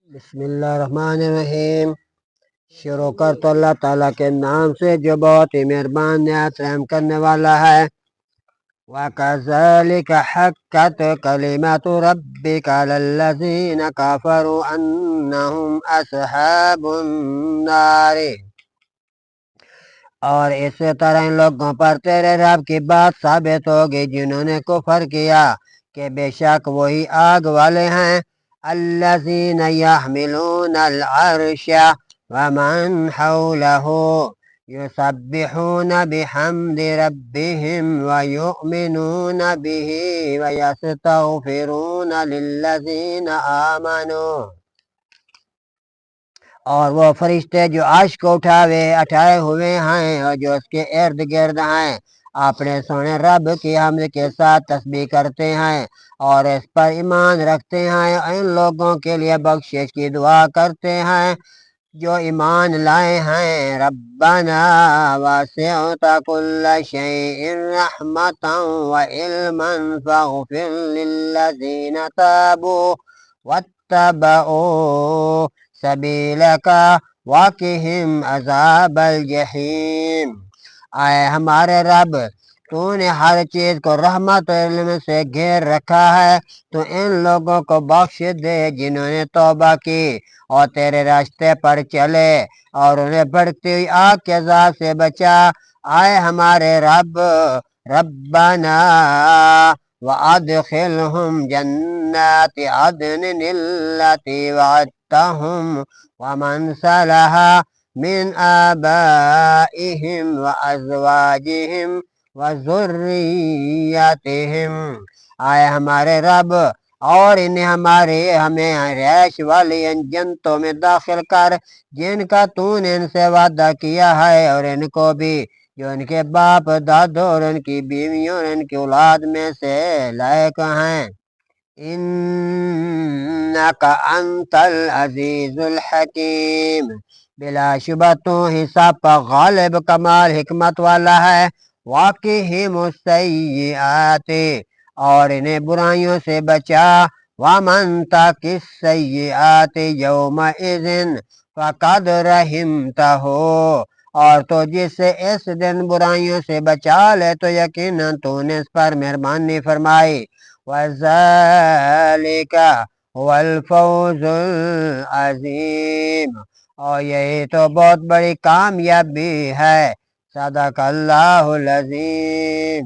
بسم اللہ الرحمن الرحیم۔ شروع کر تو اللہ تعالیٰ کے نام سے جو بہت ہی مہربان نہایت رحم کرنے والا ہے۔ وَكَذَلِكَ حَقَّتْ كَلِمَةُ رَبِّكَ عَلَى الَّذِينَ كَفَرُوا أَنَّهُمْ أَصْحَابُ النَّارِ، اور اسی طرح ان لوگوں پر تیرے رب کی بات ثابت ہوگی جنہوں نے کفر کیا کہ بے شک وہی آگ والے ہیں۔ الذین یحملون العرش ومن حوله یسبحون بحمد ربهم ویؤمنون به ویستغفرون للذین آمنوا، اور وہ فرشتے جو عرش کو اٹھائے ہوئے ہیں اور جو اس کے ارد گرد ہیں اپنے سونے رب کی حمد کے ساتھ تسبیح کرتے ہیں اور اس پر ایمان رکھتے ہیں، ان لوگوں کے لیے بخشش کی دعا کرتے ہیں جو ایمان لائے ہیں۔ ربنا وسعت كل شيء رحمة وعلما فاغفر للذين تابوا واتبعوا سبیلک وقہم عذاب الجحیم۔ اے ہمارے رب، تو نے ہر چیز کو رحمت و علم سے گھیر رکھا ہے، تو ان لوگوں کو بخش دے جنہوں نے توبہ کی اور تیرے راستے پر چلے اور انہیں بڑھتی ہوئی آگ کے عذاب سے بچا۔ اے ہمارے رب، ربنا وَأَدْخِلْهُمْ جَنَّاتِ عَدْنٍ الَّتِي وَعَدتَّهُمْ وَمَنْ صَلَحَ مِنْ آبَائِهِمْ وَأَزْوَاجِهِمْ وَذُرِّيَّتِهِمْ۔ آئے ہمارے رب، اور انہیں ہمیں رہائش والی ان جنتوں میں داخل کر جن کا تو نے ان سے وعدہ کیا ہے، اور ان کو بھی جو ان کے باپ دادوں اور ان کی بیویوں اور ان کی اولاد میں سے لائق ہیں۔ انک انت العزیز الحکیم، بلا شبہ تو ہی سب پر غالب کمال حکمت والا ہے۔ واقعہم السیئات، اور انہیں برائیوں سے بچا۔ ومن تق السیئات یومئذ فقد رحمتہ، اور تو جس سے اس دن برائیوں سے بچا لے تو یقیناً تو نے اس پر مہربانی فرمائی۔ وَذَلِكَ هُوَ الْفَوْزُ الْعَظِيمُ، اور یہی تو بہت بڑی کامیابی ہے۔ صدق اللہ العظیم۔